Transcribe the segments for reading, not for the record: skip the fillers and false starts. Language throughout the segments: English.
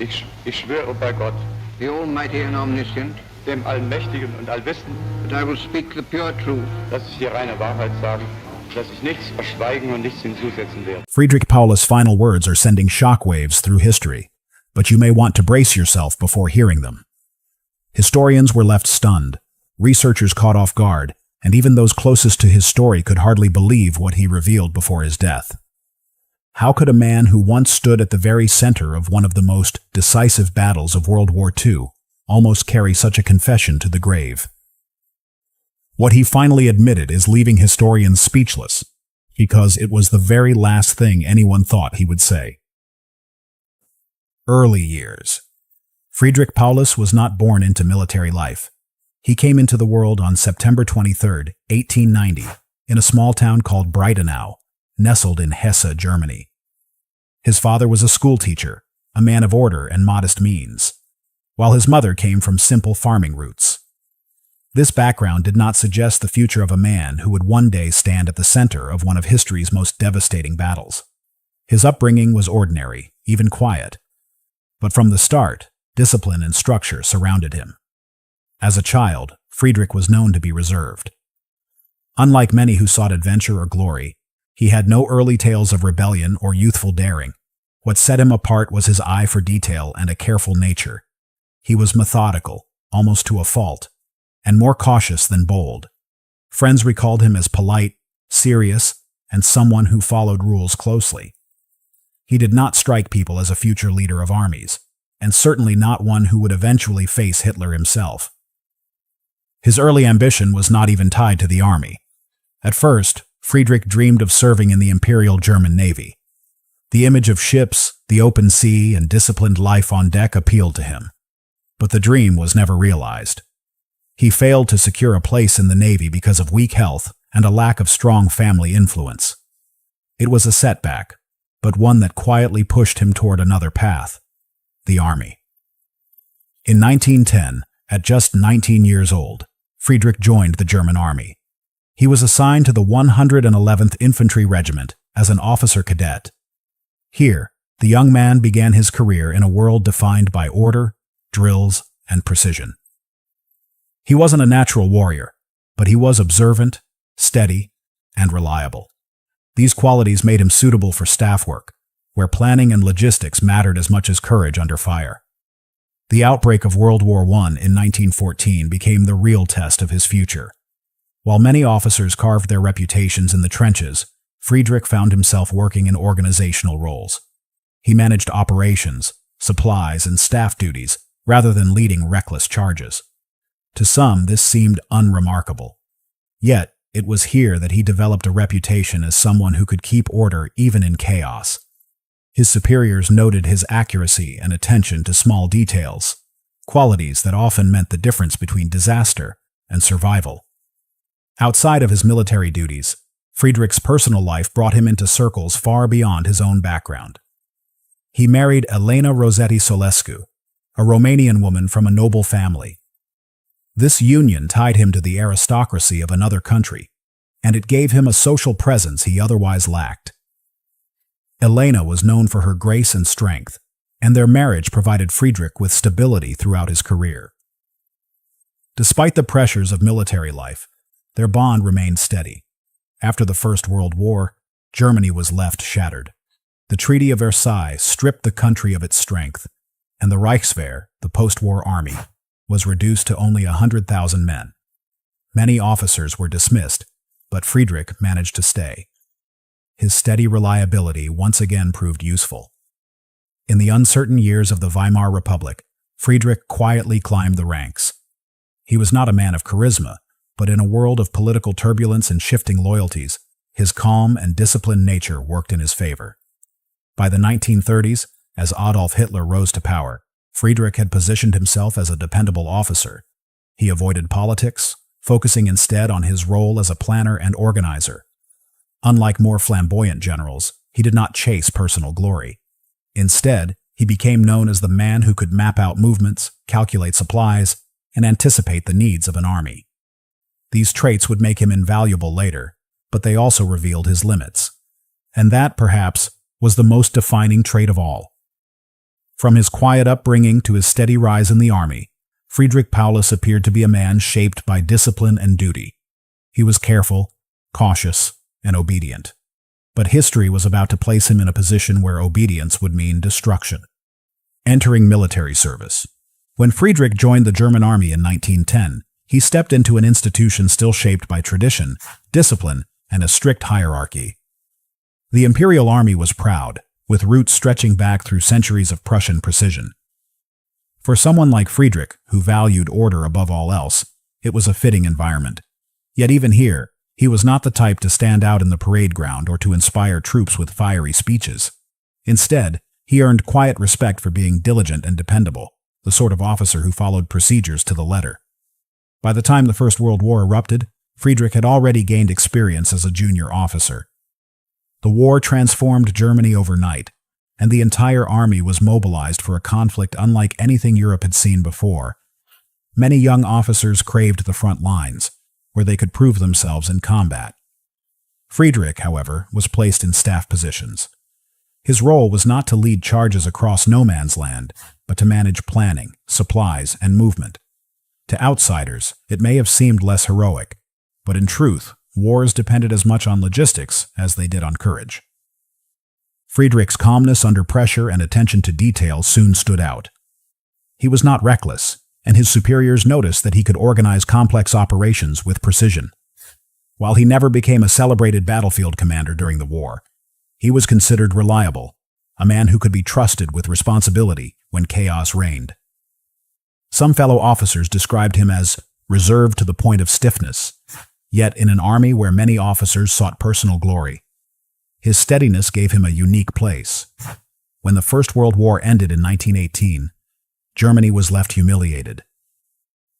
Ich schwöre bei Gott, the Almighty and Omniscient, dem Allmächtigen und Allwissenden, that I will speak the pure truth, dass ich die reine Wahrheit sage, dass ich nichts verschweigen und nichts hinzusetzen werde. Friedrich Paulus' final words are sending shockwaves through history, but you may want to brace yourself before hearing them. Historians were left stunned, researchers caught off guard, and even those closest to his story could hardly believe what he revealed before his death. How could a man who once stood at the very center of one of the most decisive battles of World War II almost carry such a confession to the grave? What he finally admitted is leaving historians speechless, because it was the very last thing anyone thought he would say. Early years. Friedrich Paulus was not born into military life. He came into the world on September 23, 1890, in a small town called Breitenau, nestled in Hesse, Germany. His father was a schoolteacher, a man of order and modest means, while his mother came from simple farming roots. This background did not suggest the future of a man who would one day stand at the center of one of history's most devastating battles. His upbringing was ordinary, even quiet. But from the start, discipline and structure surrounded him. As a child, Friedrich was known to be reserved. Unlike many who sought adventure or glory, he had no early tales of rebellion or youthful daring. What set him apart was his eye for detail and a careful nature. He was methodical, almost to a fault, and more cautious than bold. Friends recalled him as polite, serious, and someone who followed rules closely. He did not strike people as a future leader of armies, and certainly not one who would eventually face Hitler himself. His early ambition was not even tied to the army. At first, Friedrich dreamed of serving in the Imperial German Navy. The image of ships, the open sea, and disciplined life on deck appealed to him. But the dream was never realized. He failed to secure a place in the Navy because of weak health and a lack of strong family influence. It was a setback, but one that quietly pushed him toward another path: the Army. In 1910, at just 19 years old, Friedrich joined the German Army. He was assigned to the 111th Infantry Regiment as an officer cadet. Here, the young man began his career in a world defined by order, drills, and precision. He wasn't a natural warrior, but he was observant, steady, and reliable. These qualities made him suitable for staff work, where planning and logistics mattered as much as courage under fire. The outbreak of World War I in 1914 became the real test of his future. While many officers carved their reputations in the trenches, Friedrich found himself working in organizational roles. He managed operations, supplies, and staff duties rather than leading reckless charges. To some, this seemed unremarkable. Yet, it was here that he developed a reputation as someone who could keep order even in chaos. His superiors noted his accuracy and attention to small details, qualities that often meant the difference between disaster and survival. Outside of his military duties, Friedrich's personal life brought him into circles far beyond his own background. He married Elena Rosetti Solescu, a Romanian woman from a noble family. This union tied him to the aristocracy of another country, and it gave him a social presence he otherwise lacked. Elena was known for her grace and strength, and their marriage provided Friedrich with stability throughout his career. Despite the pressures of military life, their bond remained steady. After the First World War, Germany was left shattered. The Treaty of Versailles stripped the country of its strength, and the Reichswehr, the post-war army, was reduced to only 100,000 men. Many officers were dismissed, but Friedrich managed to stay. His steady reliability once again proved useful. In the uncertain years of the Weimar Republic, Friedrich quietly climbed the ranks. He was not a man of charisma, but in a world of political turbulence and shifting loyalties, his calm and disciplined nature worked in his favor. By the 1930s, as Adolf Hitler rose to power, Friedrich had positioned himself as a dependable officer. He avoided politics, focusing instead on his role as a planner and organizer. Unlike more flamboyant generals, he did not chase personal glory. Instead, he became known as the man who could map out movements, calculate supplies, and anticipate the needs of an army. These traits would make him invaluable later, but they also revealed his limits. And that, perhaps, was the most defining trait of all. From his quiet upbringing to his steady rise in the army, Friedrich Paulus appeared to be a man shaped by discipline and duty. He was careful, cautious, and obedient. But history was about to place him in a position where obedience would mean destruction. Entering military service. When Friedrich joined the German army in 1910, he stepped into an institution still shaped by tradition, discipline, and a strict hierarchy. The Imperial Army was proud, with roots stretching back through centuries of Prussian precision. For someone like Friedrich, who valued order above all else, it was a fitting environment. Yet even here, he was not the type to stand out in the parade ground or to inspire troops with fiery speeches. Instead, he earned quiet respect for being diligent and dependable, the sort of officer who followed procedures to the letter. By the time the First World War erupted, Friedrich had already gained experience as a junior officer. The war transformed Germany overnight, and the entire army was mobilized for a conflict unlike anything Europe had seen before. Many young officers craved the front lines, where they could prove themselves in combat. Friedrich, however, was placed in staff positions. His role was not to lead charges across no man's land, but to manage planning, supplies, and movement. To outsiders, it may have seemed less heroic, but in truth, wars depended as much on logistics as they did on courage. Friedrich's calmness under pressure and attention to detail soon stood out. He was not reckless, and his superiors noticed that he could organize complex operations with precision. While he never became a celebrated battlefield commander during the war, he was considered reliable, a man who could be trusted with responsibility when chaos reigned. Some fellow officers described him as reserved to the point of stiffness, yet in an army where many officers sought personal glory. His steadiness gave him a unique place. When the First World War ended in 1918, Germany was left humiliated.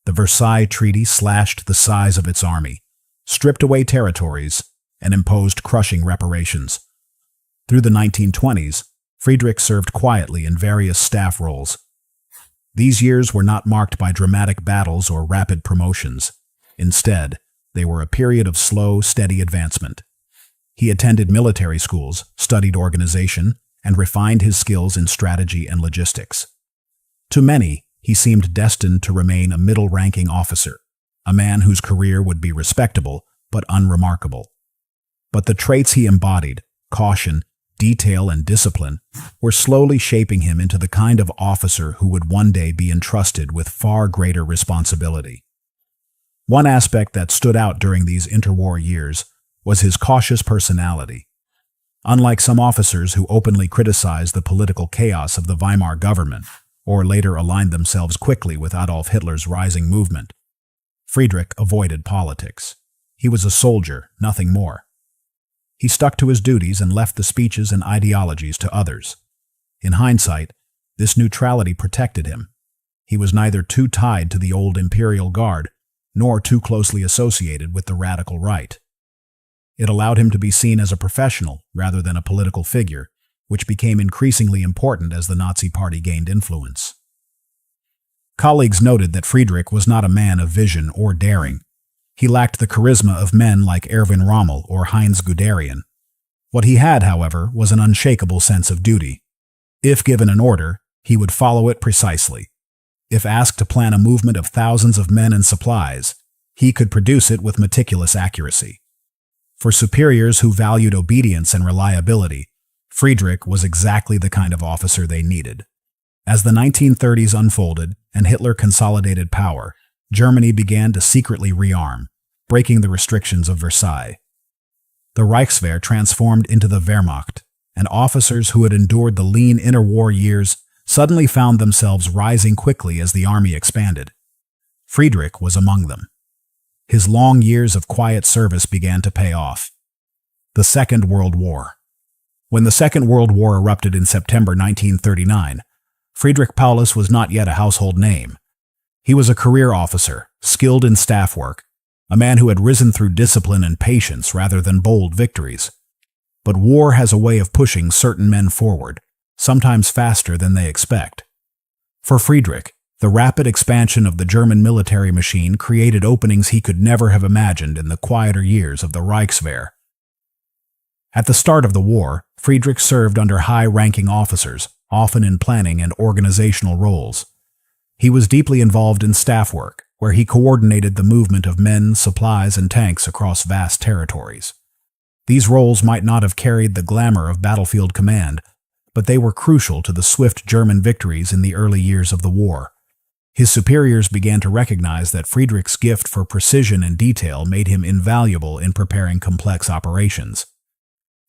The Versailles Treaty slashed the size of its army, stripped away territories, and imposed crushing reparations. Through the 1920s, Friedrich served quietly in various staff roles. These years were not marked by dramatic battles or rapid promotions. Instead, they were a period of slow, steady advancement. He attended military schools, studied organization, and refined his skills in strategy and logistics. To many, he seemed destined to remain a middle-ranking officer, a man whose career would be respectable but unremarkable. But the traits he embodied, caution, detail, and discipline, were slowly shaping him into the kind of officer who would one day be entrusted with far greater responsibility. One aspect that stood out during these interwar years was his cautious personality. Unlike some officers who openly criticized the political chaos of the Weimar government, or later aligned themselves quickly with Adolf Hitler's rising movement, Friedrich avoided politics. He was a soldier, nothing more. He stuck to his duties and left the speeches and ideologies to others. In hindsight, this neutrality protected him. He was neither too tied to the old Imperial Guard, nor too closely associated with the radical right. It allowed him to be seen as a professional rather than a political figure, which became increasingly important as the Nazi Party gained influence. Colleagues noted that Friedrich was not a man of vision or daring. He lacked the charisma of men like Erwin Rommel or Heinz Guderian. What he had, however, was an unshakable sense of duty. If given an order, he would follow it precisely. If asked to plan a movement of thousands of men and supplies, he could produce it with meticulous accuracy. For superiors who valued obedience and reliability, Friedrich was exactly the kind of officer they needed. As the 1930s unfolded and Hitler consolidated power, Germany began to secretly rearm, breaking the restrictions of Versailles. The Reichswehr transformed into the Wehrmacht, and officers who had endured the lean interwar years suddenly found themselves rising quickly as the army expanded. Friedrich was among them. His long years of quiet service began to pay off. The Second World War. When the Second World War erupted in September 1939, Friedrich Paulus was not yet a household name. He was a career officer, skilled in staff work, a man who had risen through discipline and patience rather than bold victories. But war has a way of pushing certain men forward, sometimes faster than they expect. For Friedrich, the rapid expansion of the German military machine created openings he could never have imagined in the quieter years of the Reichswehr. At the start of the war, Friedrich served under high-ranking officers, often in planning and organizational roles. He was deeply involved in staff work, where he coordinated the movement of men, supplies, and tanks across vast territories. These roles might not have carried the glamour of battlefield command, but they were crucial to the swift German victories in the early years of the war. His superiors began to recognize that Friedrich's gift for precision and detail made him invaluable in preparing complex operations.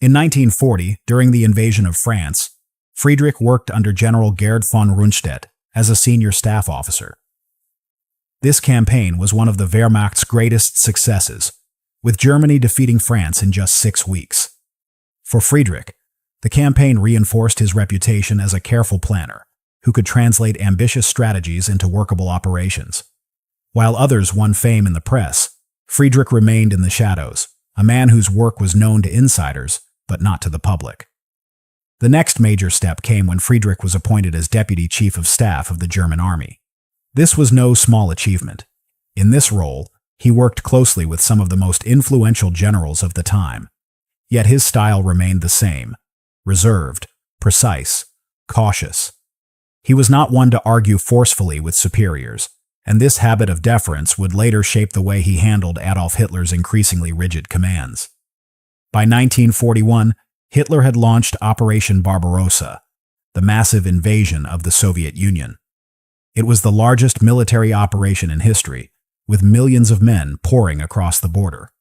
In 1940, during the invasion of France, Friedrich worked under General Gerd von Rundstedt as a senior staff officer. This campaign was one of the Wehrmacht's greatest successes, with Germany defeating France in just 6 weeks. For Friedrich, the campaign reinforced his reputation as a careful planner who could translate ambitious strategies into workable operations. While others won fame in the press, Friedrich remained in the shadows, a man whose work was known to insiders, but not to the public. The next major step came when Friedrich was appointed as Deputy Chief of Staff of the German Army. This was no small achievement. In this role, he worked closely with some of the most influential generals of the time. Yet his style remained the same: reserved, precise, cautious. He was not one to argue forcefully with superiors, and this habit of deference would later shape the way he handled Adolf Hitler's increasingly rigid commands. By 1941, Hitler had launched Operation Barbarossa, the massive invasion of the Soviet Union. It was the largest military operation in history, with millions of men pouring across the border.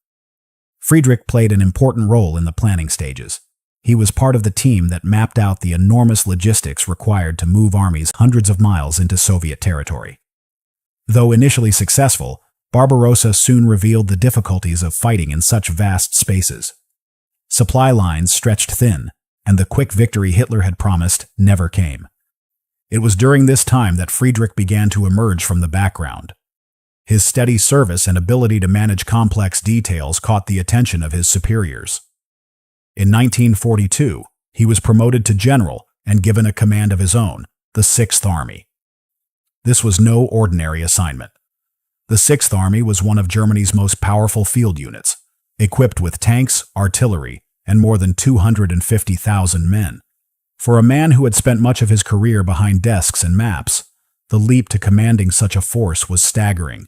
Friedrich played an important role in the planning stages. He was part of the team that mapped out the enormous logistics required to move armies hundreds of miles into Soviet territory. Though initially successful, Barbarossa soon revealed the difficulties of fighting in such vast spaces. Supply lines stretched thin, and the quick victory Hitler had promised never came. It was during this time that Friedrich began to emerge from the background. His steady service and ability to manage complex details caught the attention of his superiors. In 1942, he was promoted to general and given a command of his own, the Sixth Army. This was no ordinary assignment. The Sixth Army was one of Germany's most powerful field units, equipped with tanks, artillery, and more than 250,000 men. For a man who had spent much of his career behind desks and maps, the leap to commanding such a force was staggering.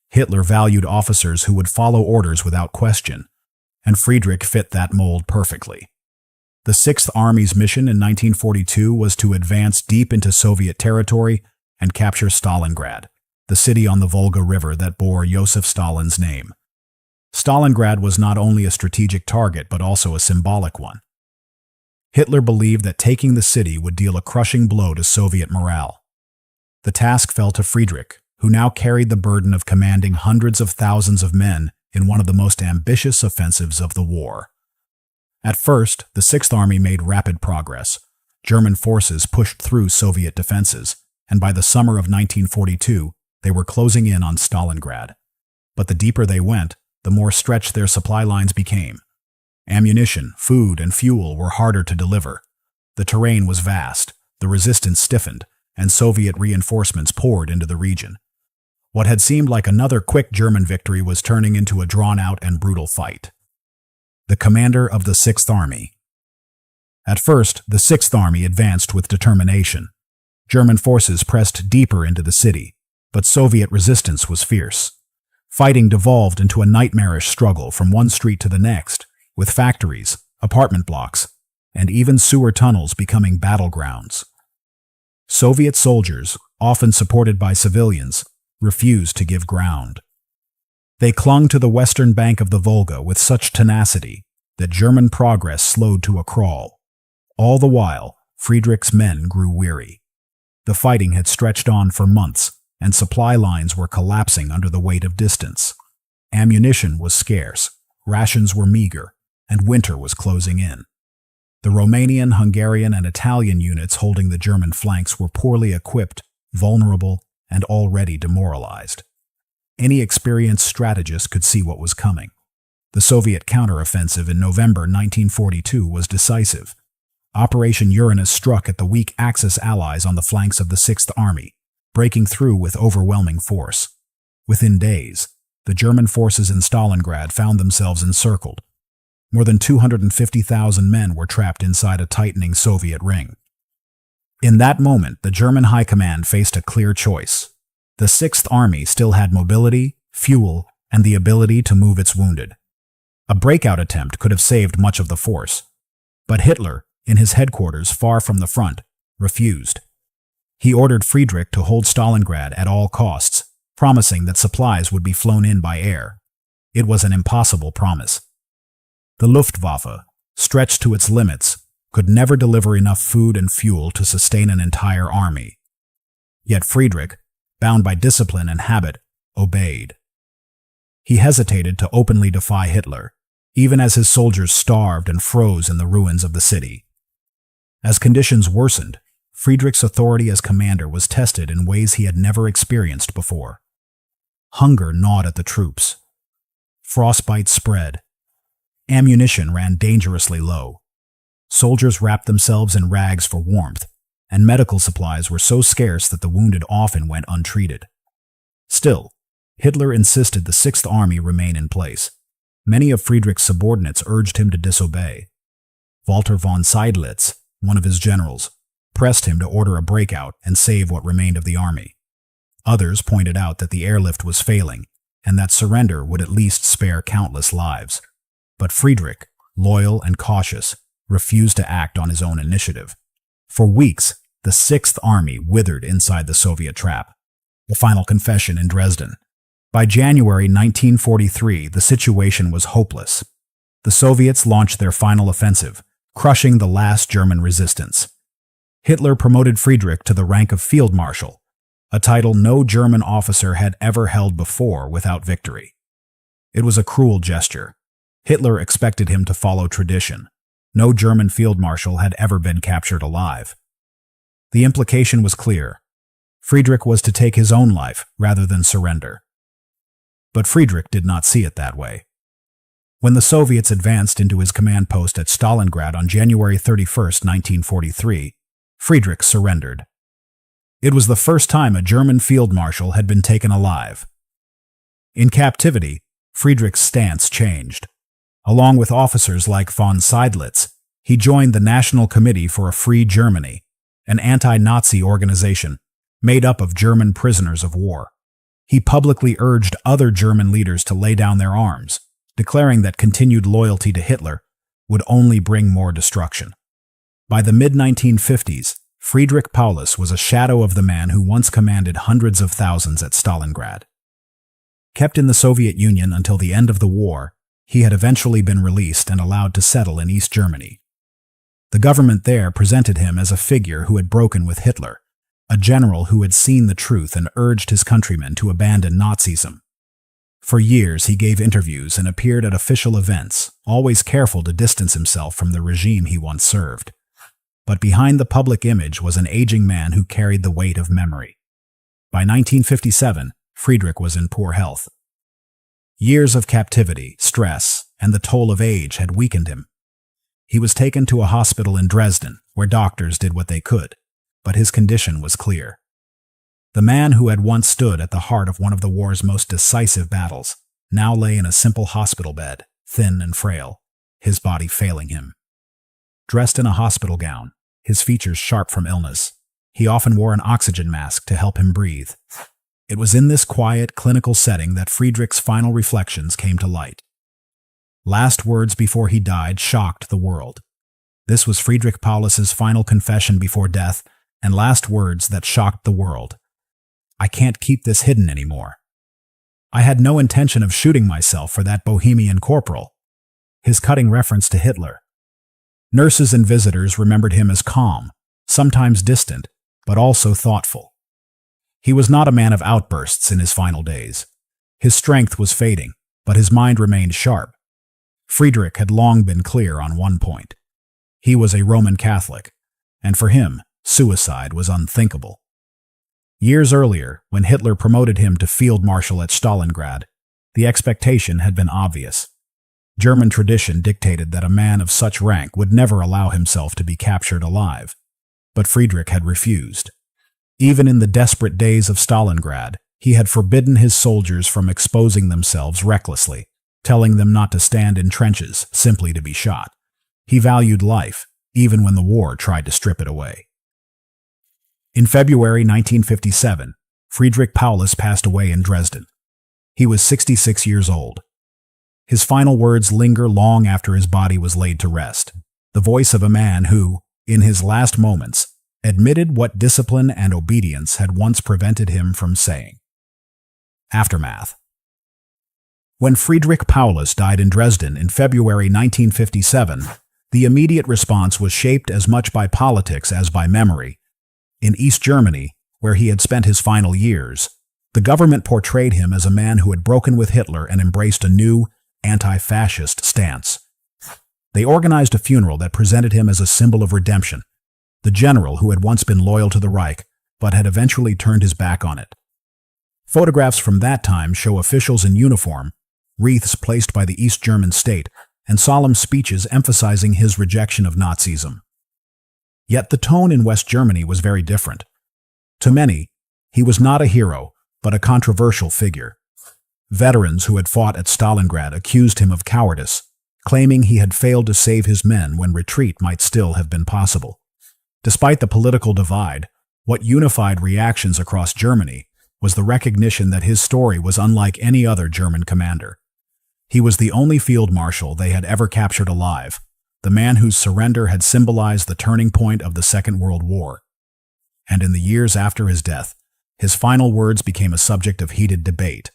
Hitler valued officers who would follow orders without question, and Friedrich fit that mold perfectly. The Sixth Army's mission in 1942 was to advance deep into Soviet territory and capture Stalingrad, the city on the Volga River that bore Joseph Stalin's name. Stalingrad was not only a strategic target but also a symbolic one. Hitler believed that taking the city would deal a crushing blow to Soviet morale. The task fell to Friedrich, who now carried the burden of commanding hundreds of thousands of men in one of the most ambitious offensives of the war. At first, the Sixth Army made rapid progress. German forces pushed through Soviet defenses, and by the summer of 1942, they were closing in on Stalingrad. But the deeper they went, the more stretched their supply lines became. Ammunition, food, and fuel were harder to deliver. The terrain was vast, the resistance stiffened, and Soviet reinforcements poured into the region. What had seemed like another quick German victory was turning into a drawn-out and brutal fight. The commander of the Sixth Army. At first, the Sixth Army advanced with determination. German forces pressed deeper into the city, but Soviet resistance was fierce. Fighting devolved into a nightmarish struggle from one street to the next, with factories, apartment blocks, and even sewer tunnels becoming battlegrounds. Soviet soldiers, often supported by civilians, refused to give ground. They clung to the western bank of the Volga with such tenacity that German progress slowed to a crawl. All the while, Friedrich's men grew weary. The fighting had stretched on for months, and supply lines were collapsing under the weight of distance. Ammunition was scarce, rations were meager, and winter was closing in. The Romanian, Hungarian, and Italian units holding the German flanks were poorly equipped, vulnerable, and already demoralized. Any experienced strategist could see what was coming. The Soviet counteroffensive in November 1942 was decisive. Operation Uranus struck at the weak Axis allies on the flanks of the Sixth Army, breaking through with overwhelming force. Within days, the German forces in Stalingrad found themselves encircled. More than 250,000 men were trapped inside a tightening Soviet ring. In that moment, the German High Command faced a clear choice. The Sixth Army still had mobility, fuel, and the ability to move its wounded. A breakout attempt could have saved much of the force. But Hitler, in his headquarters far from the front, refused. He ordered Friedrich to hold Stalingrad at all costs, promising that supplies would be flown in by air. It was an impossible promise. The Luftwaffe, stretched to its limits, could never deliver enough food and fuel to sustain an entire army. Yet Friedrich, bound by discipline and habit, obeyed. He hesitated to openly defy Hitler, even as his soldiers starved and froze in the ruins of the city. As conditions worsened, Friedrich's authority as commander was tested in ways he had never experienced before. Hunger gnawed at the troops. Frostbite spread. Ammunition ran dangerously low. Soldiers wrapped themselves in rags for warmth, and medical supplies were so scarce that the wounded often went untreated. Still, Hitler insisted the Sixth Army remain in place. Many of Friedrich's subordinates urged him to disobey. Walter von Seydlitz, one of his generals, pressed him to order a breakout and save what remained of the army. Others pointed out that the airlift was failing, and that surrender would at least spare countless lives. But Friedrich, loyal and cautious, refused to act on his own initiative. For weeks, the Sixth Army withered inside the Soviet trap. The final confession in Dresden. By January 1943, the situation was hopeless. The Soviets launched their final offensive, crushing the last German resistance. Hitler promoted Friedrich to the rank of Field Marshal, a title no German officer had ever held before without victory. It was a cruel gesture. Hitler expected him to follow tradition. No German field marshal had ever been captured alive. The implication was clear. Friedrich was to take his own life rather than surrender. But Friedrich did not see it that way. When the Soviets advanced into his command post at Stalingrad on January 31, 1943, Friedrich surrendered. It was the first time a German field marshal had been taken alive. In captivity, Friedrich's stance changed. Along with officers like von Seydlitz, he joined the National Committee for a Free Germany, an anti-Nazi organization made up of German prisoners of war. He publicly urged other German leaders to lay down their arms, declaring that continued loyalty to Hitler would only bring more destruction. By the mid-1950s, Friedrich Paulus was a shadow of the man who once commanded hundreds of thousands at Stalingrad. Kept in the Soviet Union until the end of the war, he had eventually been released and allowed to settle in East Germany. The government there presented him as a figure who had broken with Hitler, a general who had seen the truth and urged his countrymen to abandon Nazism. For years he gave interviews and appeared at official events, always careful to distance himself from the regime he once served. But behind the public image was an aging man who carried the weight of memory. By 1957, Friedrich was in poor health. Years of captivity, stress, and the toll of age had weakened him. He was taken to a hospital in Dresden, where doctors did what they could, but his condition was clear. The man who had once stood at the heart of one of the war's most decisive battles now lay in a simple hospital bed, thin and frail, his body failing him. Dressed in a hospital gown, his features sharp from illness, he often wore an oxygen mask to help him breathe. It was in this quiet, clinical setting that Friedrich's final reflections came to light. Last words before he died shocked the world. This was Friedrich Paulus's final confession before death, and last words that shocked the world. I can't keep this hidden anymore. I had no intention of shooting myself for that Bohemian corporal. His cutting reference to Hitler. Nurses and visitors remembered him as calm, sometimes distant, but also thoughtful. He was not a man of outbursts in his final days. His strength was fading, but his mind remained sharp. Friedrich had long been clear on one point. He was a Roman Catholic, and for him, suicide was unthinkable. Years earlier, when Hitler promoted him to Field Marshal at Stalingrad, the expectation had been obvious. German tradition dictated that a man of such rank would never allow himself to be captured alive, but Friedrich had refused. Even in the desperate days of Stalingrad, he had forbidden his soldiers from exposing themselves recklessly, telling them not to stand in trenches simply to be shot. He valued life, even when the war tried to strip it away. In February 1957, Friedrich Paulus passed away in Dresden. He was 66 years old. His final words linger long after his body was laid to rest. The voice of a man who, in his last moments, admitted what discipline and obedience had once prevented him from saying. Aftermath. When Friedrich Paulus died in Dresden in February 1957, the immediate response was shaped as much by politics as by memory. In East Germany, where he had spent his final years, the government portrayed him as a man who had broken with Hitler and embraced a new, anti-fascist stance. They organized a funeral that presented him as a symbol of redemption, the general who had once been loyal to the Reich but had eventually turned his back on it. Photographs from that time show officials in uniform, wreaths placed by the East German state, and solemn speeches emphasizing his rejection of Nazism. Yet the tone in West Germany was very different. To many, he was not a hero, but a controversial figure. Veterans who had fought at Stalingrad accused him of cowardice, claiming he had failed to save his men when retreat might still have been possible. Despite the political divide, what unified reactions across Germany was the recognition that his story was unlike any other German commander. He was the only field marshal they had ever captured alive, the man whose surrender had symbolized the turning point of the Second World War. And in the years after his death, his final words became a subject of heated debate.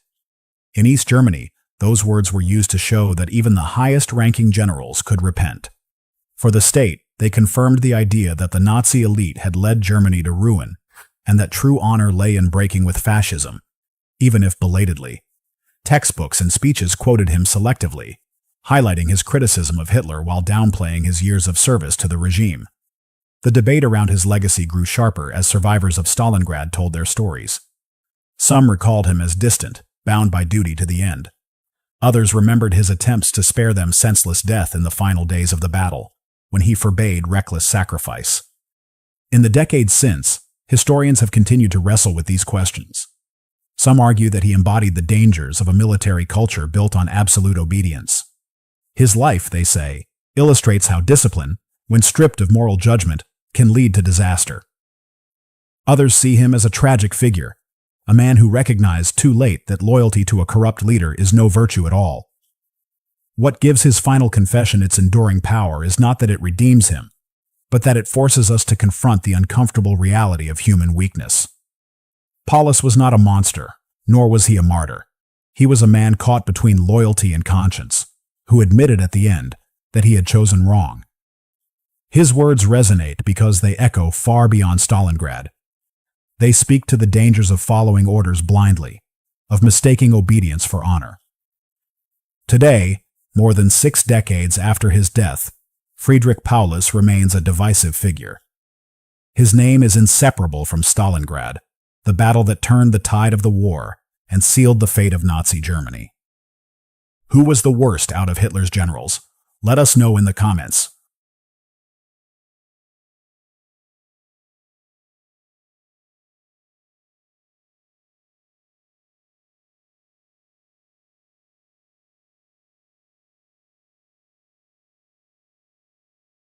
In East Germany, those words were used to show that even the highest-ranking generals could repent. For the state, they confirmed the idea that the Nazi elite had led Germany to ruin, and that true honor lay in breaking with fascism, even if belatedly. Textbooks and speeches quoted him selectively, highlighting his criticism of Hitler while downplaying his years of service to the regime. The debate around his legacy grew sharper as survivors of Stalingrad told their stories. Some recalled him as distant, bound by duty to the end. Others remembered his attempts to spare them senseless death in the final days of the battle, when he forbade reckless sacrifice. In the decades since, historians have continued to wrestle with these questions. Some argue that he embodied the dangers of a military culture built on absolute obedience. His life, they say, illustrates how discipline, when stripped of moral judgment, can lead to disaster. Others see him as a tragic figure, a man who recognized too late that loyalty to a corrupt leader is no virtue at all. What gives his final confession its enduring power is not that it redeems him, but that it forces us to confront the uncomfortable reality of human weakness. Paulus was not a monster, nor was he a martyr. He was a man caught between loyalty and conscience, who admitted at the end that he had chosen wrong. His words resonate because they echo far beyond Stalingrad. They speak to the dangers of following orders blindly, of mistaking obedience for honor. Today, more than 6 decades after his death, Friedrich Paulus remains a divisive figure. His name is inseparable from Stalingrad, the battle that turned the tide of the war and sealed the fate of Nazi Germany. Who was the worst out of Hitler's generals? Let us know in the comments.